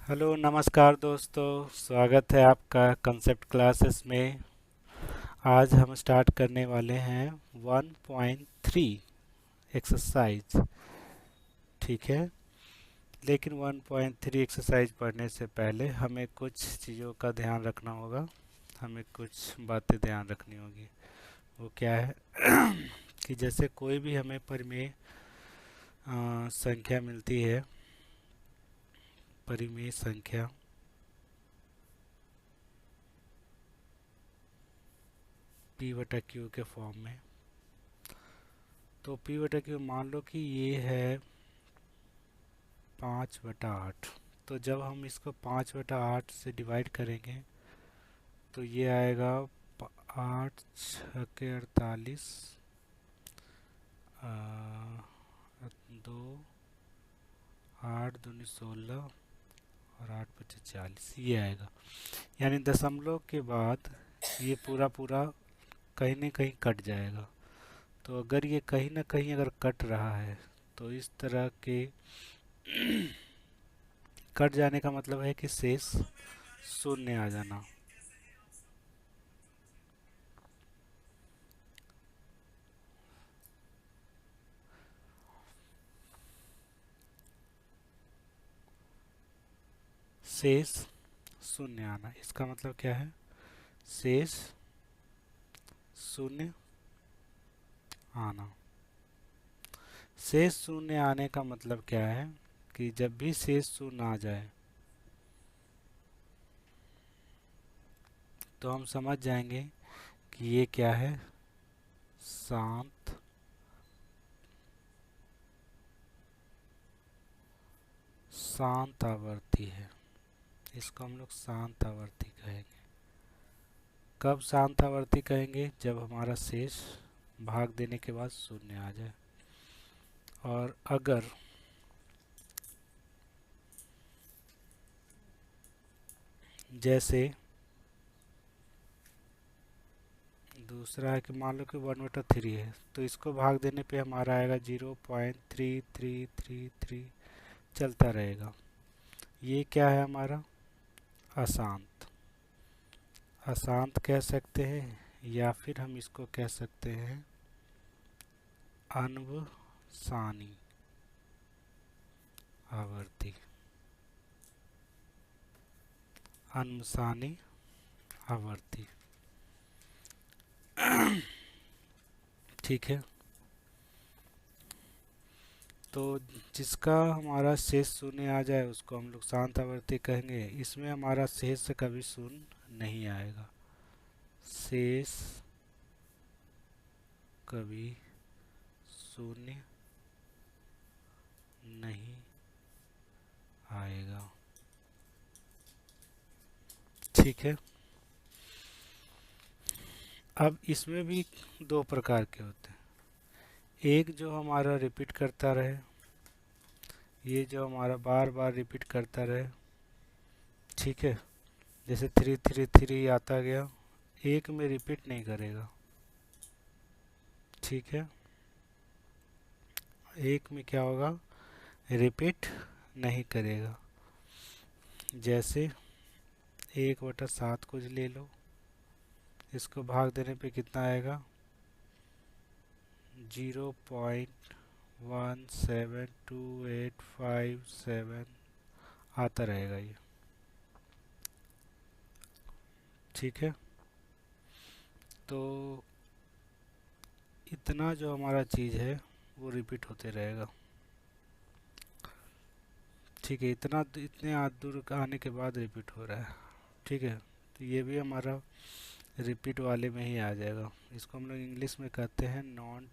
Hello नमस्कार दोस्तों। स्वागत है आपका कंसेप्ट क्लासेस में। आज हम स्टार्ट करने वाले हैं 1.3 एक्सरसाइज। ठीक है, लेकिन 1.3 एक्सरसाइज पढ़ने से पहले हमें कुछ चीज़ों का ध्यान रखना होगा। हमें कुछ बातें ध्यान रखनी होगी। वो क्या है कि जैसे कोई भी हमें परिमेय संख्या मिलती है, परिमेय संख्या p बटा क्यू के फॉर्म में। तो p बटा क्यू मान लो कि ये है 5/8। तो जब हम इसको 5/8 से डिवाइड करेंगे तो ये आएगा 8×6 = 48, 2, 8×2 = 16 और 8×5 = 40, ये आएगा। यानी दशमलव के बाद ये पूरा पूरा कहीं ना कहीं कट जाएगा। तो अगर ये कहीं ना कहीं अगर कट रहा है तो इस तरह के कट जाने का मतलब है कि शेष शून्य आ जाना। शेष शून्य आना, इसका मतलब क्या है? शेष शून्य आना। शेष शून्य आने का मतलब क्या है कि जब भी शेष शून्य आ जाए तो हम समझ जाएंगे कि ये क्या है, शांत शांत आवर्ती है। इसको हम लोग शांत आवर्ती कहेंगे। कब शांत आवर्ती कहेंगे? जब हमारा शेष भाग देने के बाद शून्य आ जाए। और अगर जैसे दूसरा है कि मान लो कि 1/3 है, तो इसको भाग देने पे हमारा आएगा 0.3333, चलता रहेगा। ये क्या है हमारा? अशांत। अशांत कह सकते हैं या फिर हम इसको कह सकते हैं अनवसानी आवर्ती। अनवसानी आवर्ती। ठीक है, तो जिसका हमारा शेष शून्य आ जाए उसको हम लोग शांत आवर्ती कहेंगे। इसमें हमारा शेष से कभी शून्य नहीं आएगा। शेष कभी शून्य नहीं आएगा। ठीक है, अब इसमें भी दो प्रकार के होते हैं। एक जो हमारा रिपीट करता रहे, ये जो हमारा बार बार रिपीट करता रहे। ठीक है, जैसे 333 आता गया, एक में रिपीट नहीं करेगा। ठीक है, एक में क्या होगा? रिपीट नहीं करेगा। जैसे 1/7 कुछ ले लो, इसको भाग देने पे कितना आएगा? 0.17287 आता रहेगा ये। ठीक है, तो इतना जो हमारा चीज़ है वो रिपीट होते रहेगा। ठीक है, इतने दूर आने के बाद रिपीट हो रहा है। ठीक है, तो ये भी हमारा रिपीट वाले में ही आ जाएगा। इसको हम लोग इंग्लिश में कहते हैं नॉन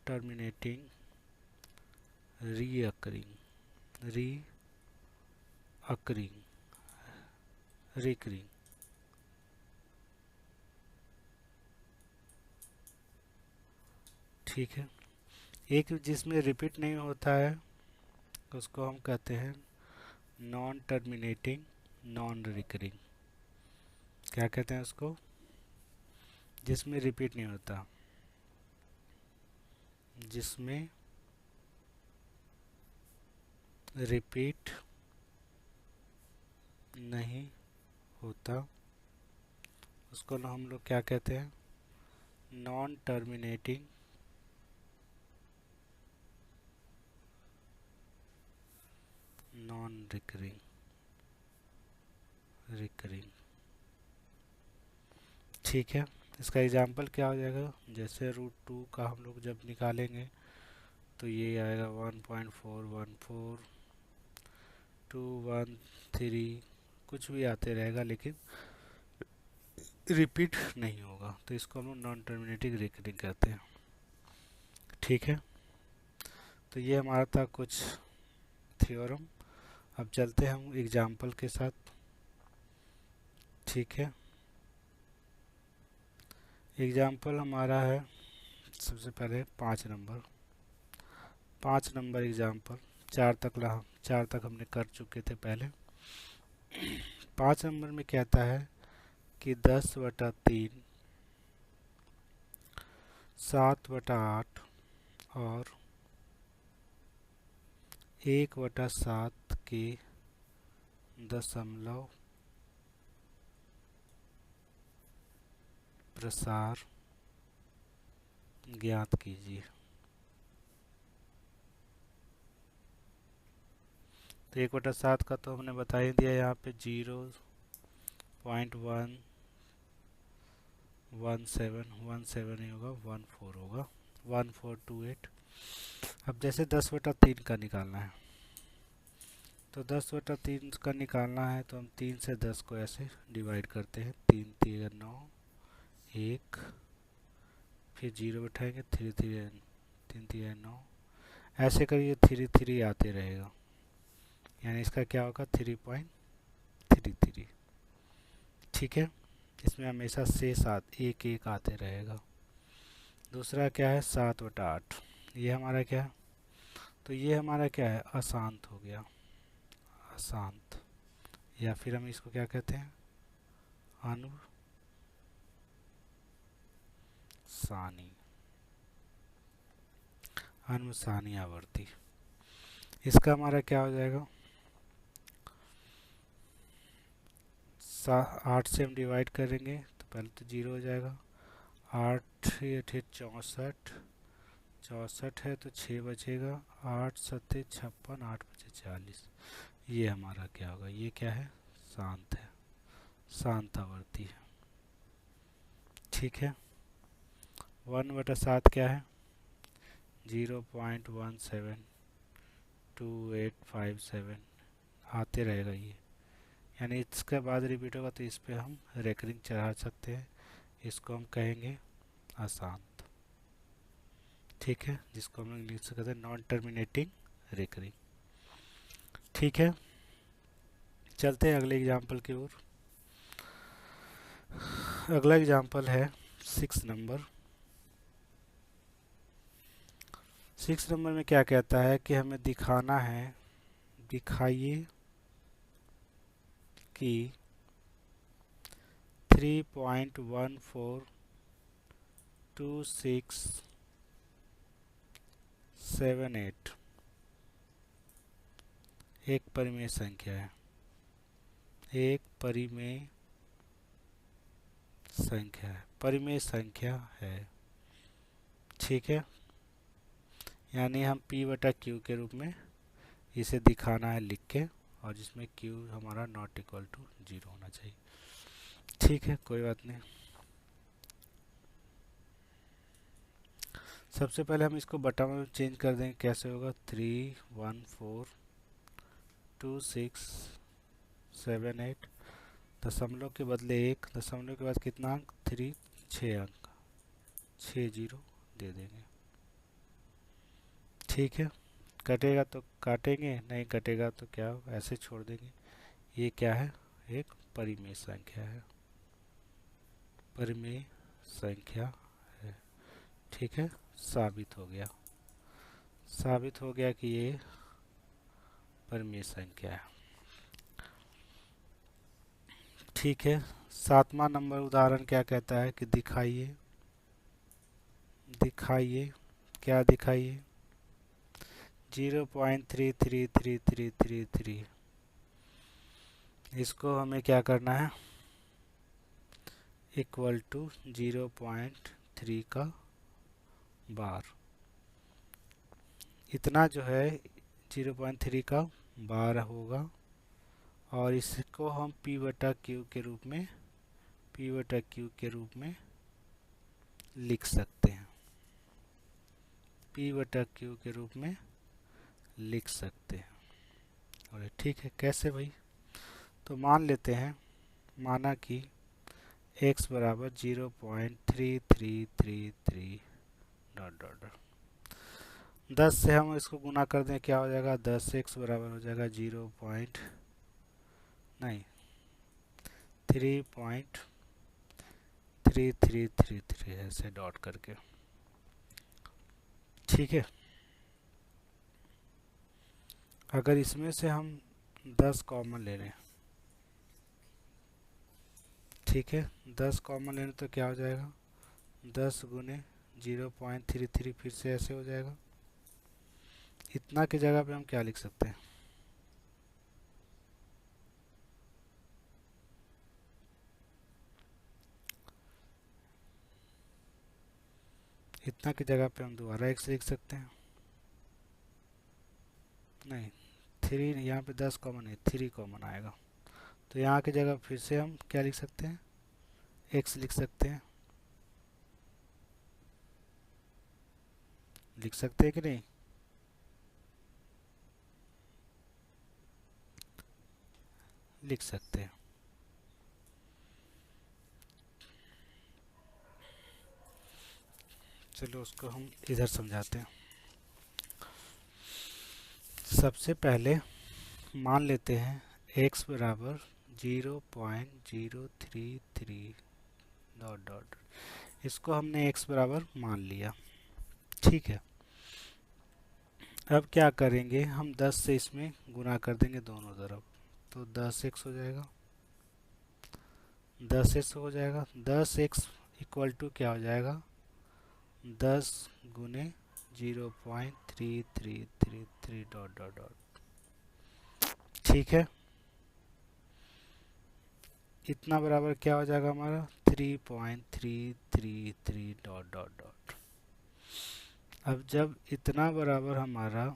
टर्मिनेटिंग रीअकरिंग रिकरिंग। ठीक है, एक जिसमें रिपीट नहीं होता है उसको हम कहते हैं नॉन टर्मिनेटिंग नॉन रिकरिंग। क्या कहते हैं उसको? जिसमें रिपीट नहीं होता, जिसमें रिपीट नहीं होता उसको ना हम लोग क्या कहते हैं, non terminating non recurring recurring. ठीक है, इसका एग्जांपल क्या हो जाएगा, जैसे √2 का हम लोग जब निकालेंगे तो ये आएगा 1.414 213, कुछ भी आते रहेगा लेकिन रिपीट नहीं होगा, तो इसको हम लोग नॉन टर्मिनेटिंग रिकरिंग कहते हैं। ठीक है, तो ये हमारा था कुछ थ्योरम। अब चलते हैं हम एग्जाम्पल के साथ। ठीक है, एग्जाम्पल हमारा है सबसे पहले 5 नंबर एग्जाम्पल। 4 तक हमने कर चुके थे पहले। 5 नंबर में कहता है कि 10/3 7/8 और 1/7 के दशमलव प्रसार ज्ञात कीजिए। तो 1/7 का तो हमने बता ही दिया, यहाँ पे 0.117 ही होगा, 14 होगा, 1428। अब जैसे 10/3 का निकालना है, तो 10/3 का निकालना है तो हम 3 से 10 को ऐसे डिवाइड करते हैं, 3 3 9, 1, फिर 0 बैठाएंगे, 3 3 3 3 9, ऐसे करिए 3 3 आते रहेगा, यानी इसका क्या होगा 3.33। ठीक है, इसमें हमेशा शेष 1 1 आते रहेगा। दूसरा क्या है 7/8, ये हमारा क्या है, तो ये हमारा क्या है अशांत हो गया, अशांत, या फिर हम इसको क्या कहते हैं अनुसानी, अनुसानी आवर्ती। इसका हमारा क्या हो जाएगा, 8 से हम डिवाइड करेंगे तो पहले तो 0 हो जाएगा, 8 8 64, 64 है तो 6 बचेगा, 8 7 56, 8 बचे 40। ये हमारा क्या होगा, ये क्या है शांत है, शांत आवर्ती है। ठीक है, 1/7 क्या है 0.172857 आते रहेगा ये, यानी इसके बाद रिपीट होगा तो इस पे हम रेकरिंग चढ़ा सकते हैं, इसको हम कहेंगे अशांत। ठीक है, जिसको हम इंग्लिश से कहते हैं नॉन टर्मिनेटिंग रेकरिंग। ठीक है, चलते हैं अगले एग्जाम्पल की ओर। अगला एग्जाम्पल है 6 नंबर। 6 नंबर में क्या कहता है कि हमें दिखाना है, दिखाइए कि 3.142678 एक परिमेय संख्या है, एक परिमेय संख्या है। ठीक है, यानी हम P/Q के रूप में इसे दिखाना है लिख के, और जिसमें Q हमारा नॉट इक्वल टू 0 होना चाहिए। ठीक है, कोई बात नहीं। सबसे पहले हम इसको बटा में चेंज कर देंगे, कैसे होगा 3142678, दशमलव के बदले 1, दशमलव के बाद कितना अंक 3, 6 अंक, 6 0 दे देंगे। ठीक है, कटेगा तो काटेंगे, नहीं कटेगा तो क्या होगा ऐसे छोड़ देंगे। ये क्या है, एक परिमेय संख्या है, परिमेय संख्या है। ठीक है, साबित हो गया कि ये परिमेय संख्या है। ठीक है, 7वां नंबर उदाहरण क्या कहता है कि दिखाइए क्या दिखाइए, 0.33333, इसको हमें क्या करना है, इक्वल टू 0.3 का बार, इतना जो है 0.3 का बार होगा। और इसको हम P बटा Q के रूप में लिख सकते हैं, P बटा Q के रूप में लिख सकते हैं। और ठीक है, कैसे भाई, तो मान लेते हैं, माना कि x बराबर 0.3333 डॉट डॉट डॉट 10 से हम इसको गुना कर दें, क्या हो जाएगा, 10x बराबर हो जाएगा 3.3333 ऐसे डॉट करके। ठीक है, अगर इसमें से हम 10 कॉमन ले लें, ठीक है, 10 कॉमन लेने तो क्या हो जाएगा, 10 गुने 0.33 फिर से ऐसे हो जाएगा। इतना की जगह पे हम क्या लिख सकते हैं, इतना की जगह पे हम दोबारा x लिख सकते हैं, नहीं 3, यहाँ पे 10 कॉमन है, 3 कॉमन आएगा, तो यहाँ की जगह फिर से हम क्या लिख सकते हैं, x लिख सकते हैं, लिख सकते हैं कि नहीं, लिख सकते हैं। चलो उसको हम इधर समझाते हैं। सबसे पहले मान लेते हैं x बराबर 0.033 डॉट डॉट, इसको हमने x बराबर मान लिया। ठीक है, अब क्या करेंगे, हम 10 से इसमें गुना कर देंगे दोनों तरफ, तो 10x हो जाएगा, 10x हो जाएगा, 10x इक्वल टू क्या हो जाएगा, 10 गुने 0.3333 डॉट डॉट डॉट। ठीक है, इतना बराबर क्या हो जाएगा हमारा, 3.333 डॉट डॉट डॉट। अब जब इतना बराबर हमारा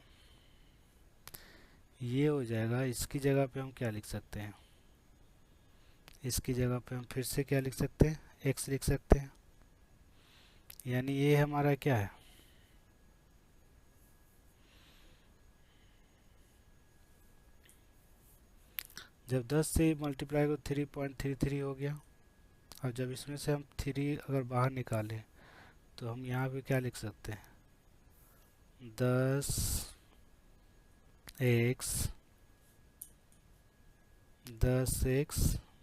ये हो जाएगा, इसकी जगह पे हम क्या लिख सकते हैं, इसकी जगह पे हम फिर से क्या लिख सकते हैं, x लिख सकते हैं, यानी ये हमारा क्या है, जब 10 से मल्टीप्लाई को 3.33 हो गया। अब जब इसमें से हम 3 अगर बाहर निकालें तो हम यहाँ पे क्या लिख सकते हैं, 10x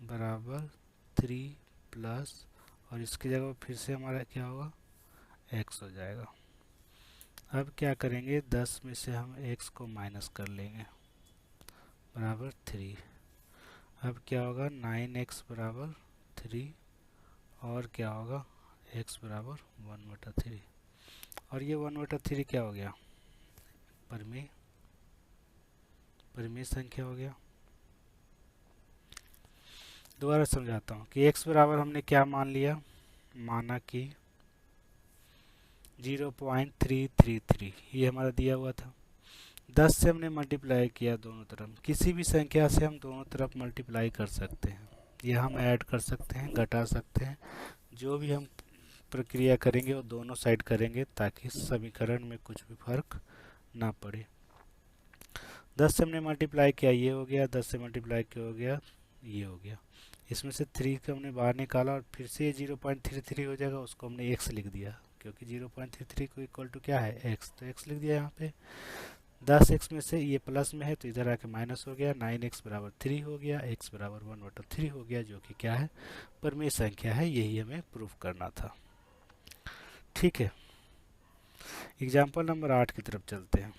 बराबर 3 प्लस, और इसकी जगह फिर से हमारा क्या होगा, x हो जाएगा। अब क्या करेंगे, 10 में से हम x को माइनस कर लेंगे, बराबर 3। अब क्या होगा, 9x बराबर 3, और क्या होगा, x बराबर 1/3, और ये 1/3 क्या हो गया, परिमेय संख्या हो गया। दोबारा समझाता हूँ कि x बराबर हमने क्या मान लिया, माना कि 0.333 ये हमारा दिया हुआ था, 10 से हमने मल्टीप्लाई किया दोनों तरफ, किसी भी संख्या से हम दोनों तरफ मल्टीप्लाई कर सकते हैं, या हम ऐड कर सकते हैं, घटा सकते हैं, जो भी हम प्रक्रिया करेंगे वो दोनों साइड करेंगे ताकि समीकरण में कुछ भी फर्क ना पड़े। 10 से हमने मल्टीप्लाई किया, ये हो गया, 10 से मल्टीप्लाई किया हो गया, ये हो गया, इसमें से 3 को हमने बाहर निकाला और फिर से ये 0.33 हो जाएगा, उसको हमने x लिख दिया, क्योंकि 0.33 को इक्वल टू क्या है, x, तो x लिख दिया यहाँ पे। 10x में से ये प्लस में है तो इधर आके माइनस हो गया, 9x बराबर 3 हो गया, x बराबर 1/3 हो गया, जो कि क्या है, परिमेय संख्या है, यही हमें प्रूफ करना था। ठीक है, एग्जाम्पल नंबर 8 की तरफ चलते हैं।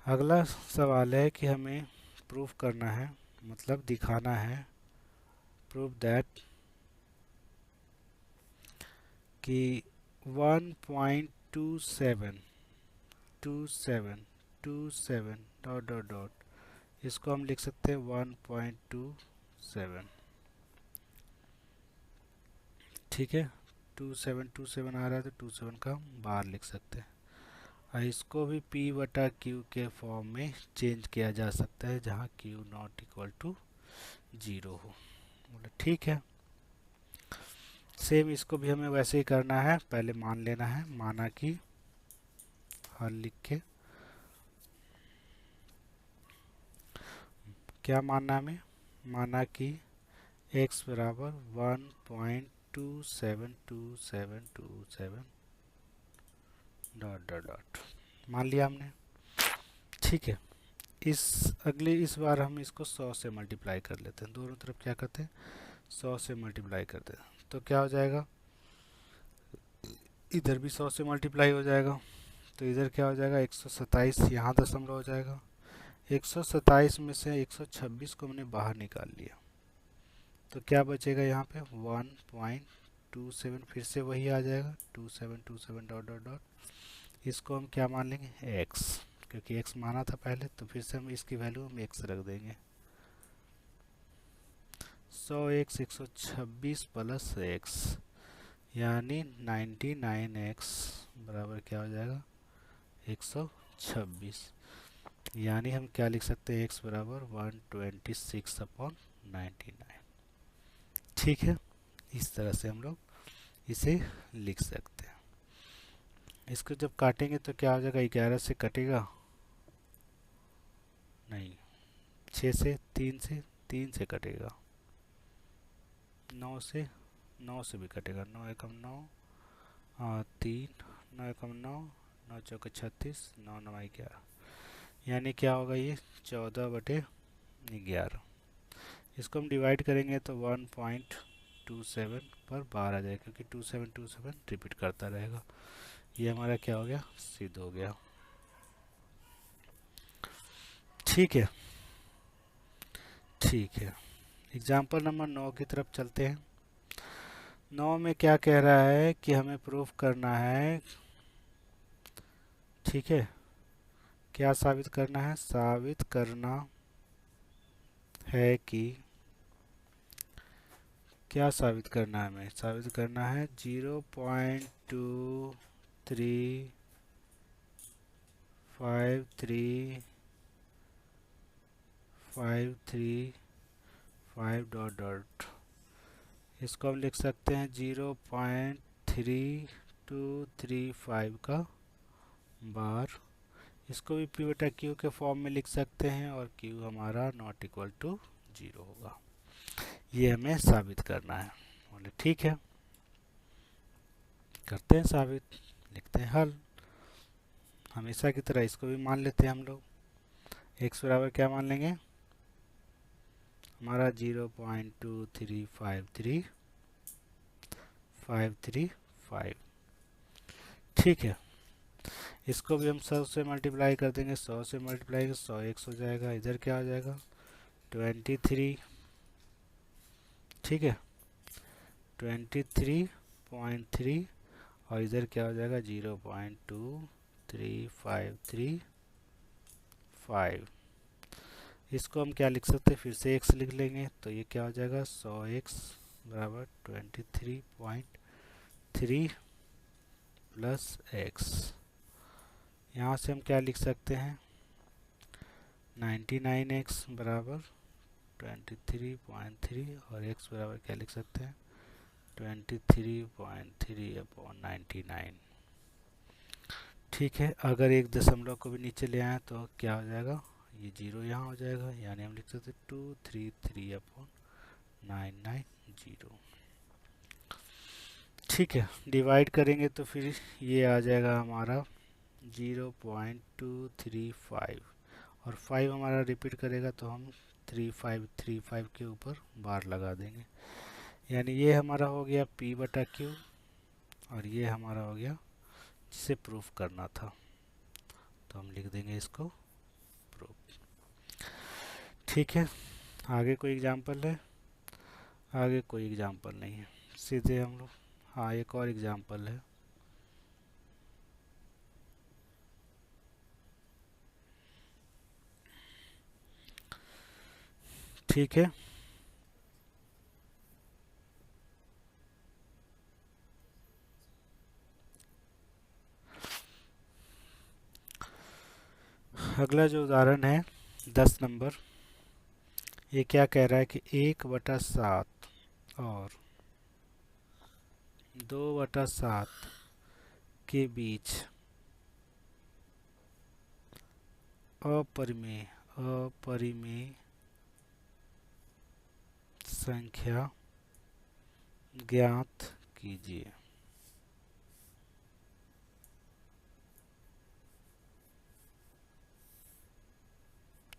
अगला सवाल है कि हमें प्रूफ करना है, मतलब दिखाना है, प्रूफ दैट कि 1.27 27 डॉट डॉट डॉट, इसको हम लिख सकते हैं 1.27। ठीक है, 2727 आ रहा है तो 27 का बाहर लिख सकते हैं। और इसको भी P बटा Q के फॉर्म में चेंज किया जा सकता है जहाँ Q नॉट इक्वल टू 0 हो। बोले ठीक है, सेम इसको भी हमें वैसे ही करना है। पहले मान लेना है, माना कि हल लिख के क्या मानना हमें, माना कि x बराबर 1.272727 डॉट डॉट डॉट मान लिया हमने। ठीक है, इस बार हम इसको 100 से मल्टीप्लाई कर लेते हैं। दोनों तरफ क्या करते हैं, 100 से मल्टीप्लाई करते हैं। तो क्या हो जाएगा, इधर भी 100 से मल्टीप्लाई हो जाएगा। तो इधर क्या हो जाएगा, 127, यहाँ दशमलव हो जाएगा। 127 में से 126 को हमने बाहर निकाल लिया, तो क्या बचेगा यहाँ पे 1.27, फिर से वही आ जाएगा 2727 डॉट डॉट डॉट। इसको हम क्या मान लेंगे, x, क्योंकि x माना था पहले, तो फिर से हम इसकी वैल्यू हम x रख देंगे। 100x 126 प्लस x यानी 99x बराबर क्या हो जाएगा, 126। यानी हम क्या लिख सकते हैं, x बराबर 126/99। ठीक है, इस तरह से हम लोग इसे लिख सकते हैं। इसको जब काटेंगे तो क्या हो जाएगा, 11 से कटेगा नहीं, 6 से 3 से कटेगा, 9 से भी कटेगा, 9 एकम 9, 3, 9 एकम 9, 9 चौके 36, 9 9 11, यानी क्या होगा ये 14/11। इसको हम डिवाइड करेंगे तो 1.27 पर बाहर आ जाएगा, क्योंकि 2727 रिपीट करता रहेगा। ये हमारा क्या हो गया, सिद्ध हो गया। ठीक है, ठीक है, एग्जाम्पल नंबर 9 की तरफ चलते हैं। 9 में क्या कह रहा है कि हमें प्रूफ करना है। ठीक है, क्या साबित करना है, साबित करना है कि, क्या साबित करना है हमें, साबित करना है 0.2353 डॉट डॉट। इसको हम लिख सकते हैं 0.3235 का बार। इसको भी P बटा Q के फॉर्म में लिख सकते हैं, और Q हमारा नॉट इक्वल टू 0 होगा। ये हमें साबित करना है। बोले ठीक है, करते हैं साबित, लिखते हैं हल। हमेशा की तरह इसको भी मान लेते हैं हम लोग। x बराबर क्या मान लेंगे, हमारा 0.2353535। ठीक है, इसको भी हम 100 से मल्टीप्लाई कर देंगे। 100 से मल्टीप्लाई 100 x हो जाएगा, इधर क्या हो जाएगा 23। ठीक है, 23.3, और इधर क्या हो जाएगा 0.23535। इसको हम क्या लिख सकते हैं, फिर से x लिख लेंगे, तो ये क्या हो जाएगा 100x बराबर 23.3 प्लस x। यहाँ से हम क्या लिख सकते हैं, 99x बराबर 23.3, और x बराबर क्या लिख सकते हैं 23.3/99। ठीक है, अगर एक दशमलव को भी नीचे ले आए तो क्या हो जाएगा, ये 0 यहाँ हो जाएगा, यानी हम लिख सकते 233/990। ठीक है, डिवाइड करेंगे तो फिर ये आ जाएगा हमारा 0.235, और 5 हमारा रिपीट करेगा तो हम 3535 के ऊपर बार लगा देंगे। यानी ये हमारा हो गया P बटा Q, और ये हमारा हो गया जिसे प्रूफ करना था, तो हम लिख देंगे इसको प्रूफ। ठीक है, आगे कोई एग्जांपल है, आगे कोई एग्जांपल नहीं है, सीधे हम लोग, हाँ एक और एग्जांपल है। ठीक है। अगला जो उदाहरण है 10 नंबर, ये क्या कह रहा है कि 1/7 और 2/7 के बीच अपरिमेय अपरिमेय संख्या ज्ञात कीजिए।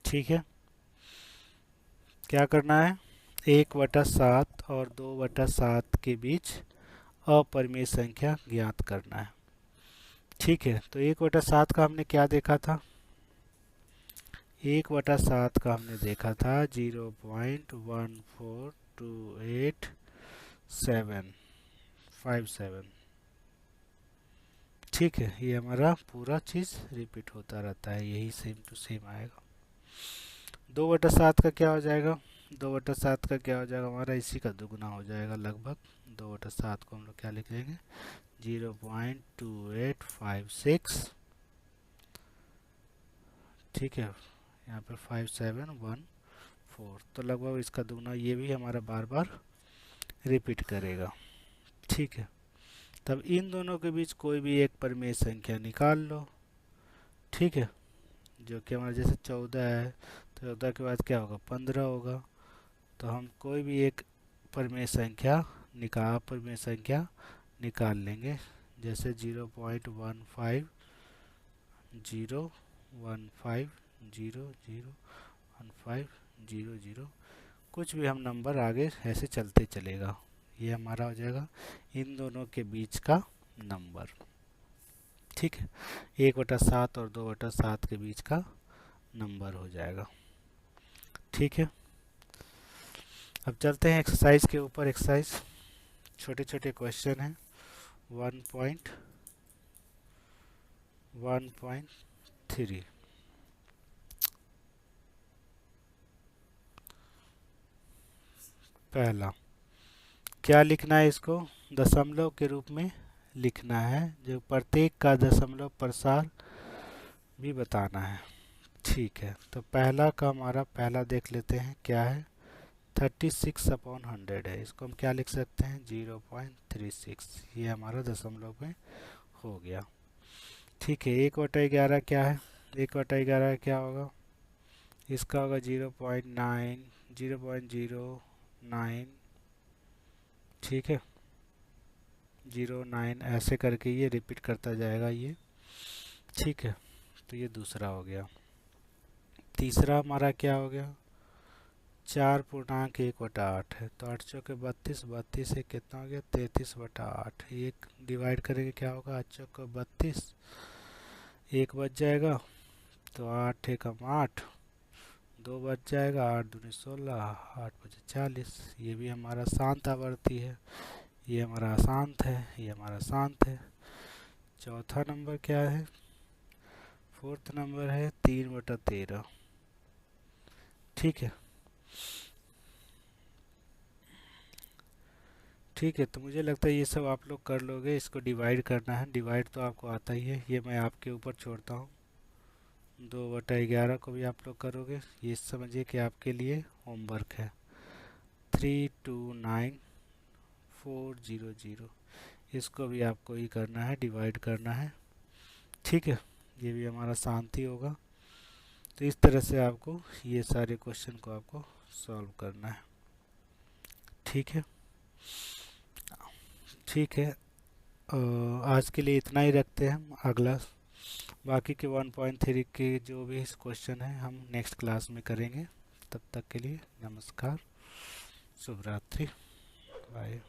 ठीक है, क्या करना है? 1/7 और 2/7 के बीच अपरिमेय संख्या ज्ञात करना है। ठीक है, तो 1/7 का हमने क्या देखा था? 1/7 का हमने देखा था 0.1428757। ठीक है, ये हमारा पूरा चीज़ रिपीट होता रहता है, यही सेम टू सेम आएगा। 2/7 का क्या हो जाएगा? 2/7 का क्या हो जाएगा हमारा? इसी का दुगुना हो जाएगा लगभग। 2/7 को हम लोग क्या लिख लेंगे? 0.2856। ठीक है, यहाँ पर 5714, तो लगभग इसका दुगुना ये भी हमारा बार बार रिपीट करेगा। ठीक है, तब इन दोनों के बीच कोई भी एक परिमेय संख्या निकाल लो। ठीक है, जो कि हमारा जैसे 14 है, तो 14 के बाद क्या होगा? 15 होगा। तो हम कोई भी एक परिमेय संख्या निकाल लेंगे, जैसे 0.150150015000, कुछ भी हम नंबर आगे ऐसे चलते चलेगा। ये हमारा हो जाएगा इन दोनों के बीच का नंबर। ठीक है, 1/7 और 2/7 के बीच का नंबर हो जाएगा। ठीक है, अब चलते हैं एक्सरसाइज के ऊपर। एक्सरसाइज छोटे छोटे क्वेश्चन हैं। 1.1.3। पहला क्या लिखना है? इसको दशमलव के रूप में लिखना है, जो प्रत्येक का दशमलव प्रसार भी बताना है। ठीक है, तो पहला का हमारा पहला देख लेते हैं क्या है। 36/100 है, इसको हम क्या लिख सकते हैं? 0.36। ये हमारा दशमलव में हो गया। ठीक है, 1/11 क्या है? 1/11 क्या होगा? इसका होगा 0.9, 0.09। ठीक है, 09 ऐसे करके ये रिपीट करता जाएगा ये। ठीक है, तो ये दूसरा हो गया। तीसरा हमारा क्या हो गया? 4.1/8 है, तो 8 चौके 32, 32 से कितना हो गया? 33/8। एक डिवाइड करेंगे क्या होगा? 8 चौके 32, एक बच जाएगा, तो 8 एकम 8, 2 बच जाएगा, 8 दूनी 16, 8 बचे 40। ये भी हमारा शांत आवर्ती है, ये हमारा अशांत है, ये हमारा शांत है। चौथा नंबर क्या है? फोर्थ नंबर है 3/13। ठीक है, ठीक है, तो मुझे लगता है ये सब आप लोग कर लोगे। इसको डिवाइड करना है, डिवाइड तो आपको आता ही है, ये मैं आपके ऊपर छोड़ता हूँ। 2/11 को भी आप लोग करोगे। ये समझिए कि आपके लिए होमवर्क है। 329400, इसको भी आपको ही करना है, डिवाइड करना है। ठीक है, ये भी हमारा शांति होगा। तो इस तरह से आपको ये सारे क्वेश्चन को आपको सॉल्व करना है। ठीक है, ठीक है, आज के लिए इतना ही रखते हैं हम। अगला बाकी के 1.3 के जो भी क्वेश्चन हैं हम नेक्स्ट क्लास में करेंगे। तब तक के लिए नमस्कार, शुभ रात्रि, बाय।